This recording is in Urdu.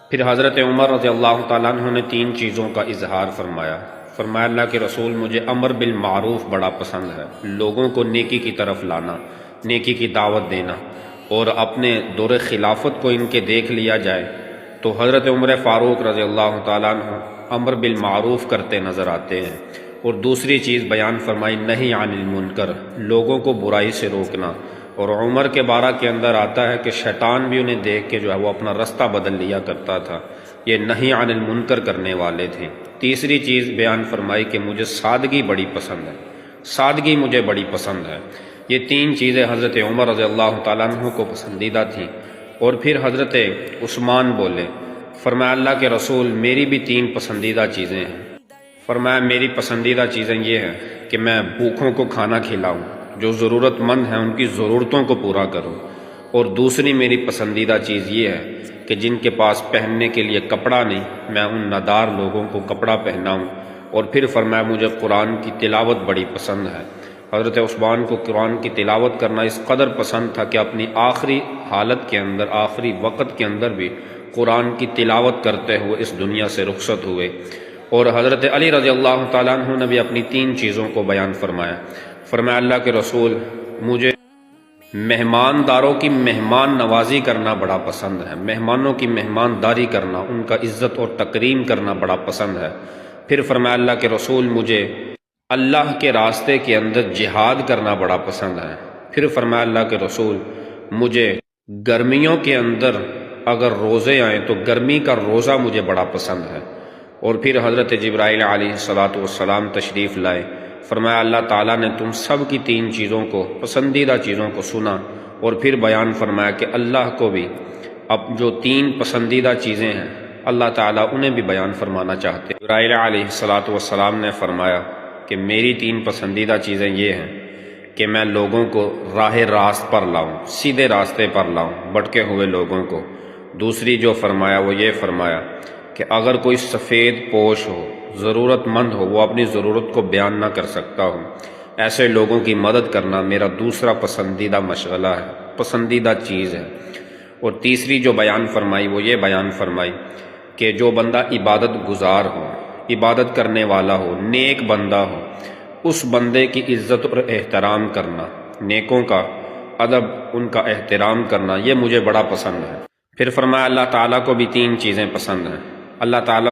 پھر حضرت عمر رضی اللہ تعالیٰ عنہ نے تین چیزوں کا اظہار فرمایا۔ فرمایا اللہ کے رسول مجھے امر بالمعروف بڑا پسند ہے، لوگوں کو نیکی کی طرف لانا، نیکی کی دعوت دینا، اور اپنے دور خلافت کو ان کے دیکھ لیا جائے تو حضرت عمر فاروق رضی اللہ تعالیٰ عنہ امر بالمعروف کرتے نظر آتے ہیں۔ اور دوسری چیز بیان فرمائی نہی عن المنکر، لوگوں کو برائی سے روکنا۔ اور عمر کے بارہ کے اندر آتا ہے کہ شیطان بھی انہیں دیکھ کے جو ہے وہ اپنا رستہ بدل لیا کرتا تھا، یہ نہی عن المنکر کرنے والے تھے۔ تیسری چیز بیان فرمائی کہ مجھے سادگی بڑی پسند ہے، سادگی مجھے بڑی پسند ہے۔ یہ تین چیزیں حضرت عمر رضی اللہ تعالیٰ عنہ کو پسندیدہ تھیں۔ اور پھر حضرت عثمان بولے، فرمایا اللہ کے رسول میری بھی تین پسندیدہ چیزیں ہیں۔ فرمایا میری پسندیدہ چیزیں یہ ہیں کہ میں بھوکھوں کو کھانا کھلاؤں، جو ضرورت مند ہیں ان کی ضرورتوں کو پورا کروں، اور دوسری میری پسندیدہ چیز یہ ہے کہ جن کے پاس پہننے کے لیے کپڑا نہیں میں ان نادار لوگوں کو کپڑا پہناؤں۔ اور پھر فرمایا مجھے قرآن کی تلاوت بڑی پسند ہے۔ حضرت عثمان کو قرآن کی تلاوت کرنا اس قدر پسند تھا کہ اپنی آخری حالت کے اندر، آخری وقت کے اندر بھی قرآن کی تلاوت کرتے ہوئے اس دنیا سے رخصت ہوئے۔ اور حضرت علی رضی اللہ تعالیٰ عنہ نے بھی اپنی تین چیزوں کو بیان فرمایا۔ فرمایا اللہ کے رسول مجھے مہمانداروں کی مہمان نوازی کرنا بڑا پسند ہے، مہمانوں کی مہمانداری کرنا، ان کا عزت اور تکریم کرنا بڑا پسند ہے۔ پھر فرمایا اللہ کے رسول مجھے اللہ کے راستے کے اندر جہاد کرنا بڑا پسند ہے۔ پھر فرمایا اللہ کے رسول مجھے گرمیوں کے اندر اگر روزے آئیں تو گرمی کا روزہ مجھے بڑا پسند ہے۔ اور پھر حضرت جبرائیل علیہ السلام تشریف لائے۔ فرمایا اللہ تعالیٰ نے تم سب کی تین چیزوں کو، پسندیدہ چیزوں کو سنا، اور پھر بیان فرمایا کہ اللہ کو بھی اب جو تین پسندیدہ چیزیں ہیں اللہ تعالیٰ انہیں بھی بیان فرمانا چاہتے ہیں۔ جبرائیل علیہ السلام نے فرمایا کہ میری تین پسندیدہ چیزیں یہ ہیں کہ میں لوگوں کو راہ راست پر لاؤں، سیدھے راستے پر لاؤں، بھٹکے ہوئے لوگوں کو۔ دوسری جو فرمایا وہ یہ فرمایا کہ اگر کوئی سفید پوش ہو، ضرورت مند ہو، وہ اپنی ضرورت کو بیان نہ کر سکتا ہو، ایسے لوگوں کی مدد کرنا میرا دوسرا پسندیدہ مشغلہ ہے، پسندیدہ چیز ہے۔ اور تیسری جو بیان فرمائی وہ یہ بیان فرمائی کہ جو بندہ عبادت گزار ہو، عبادت کرنے والا ہو، نیک بندہ ہو، اس بندے کی عزت اور احترام کرنا، نیکوں کا ادب، ان کا احترام کرنا، یہ مجھے بڑا پسند ہے۔ پھر فرمایا اللہ تعالیٰ کو بھی تین چیزیں پسند ہیں۔ اللہ تعالیٰ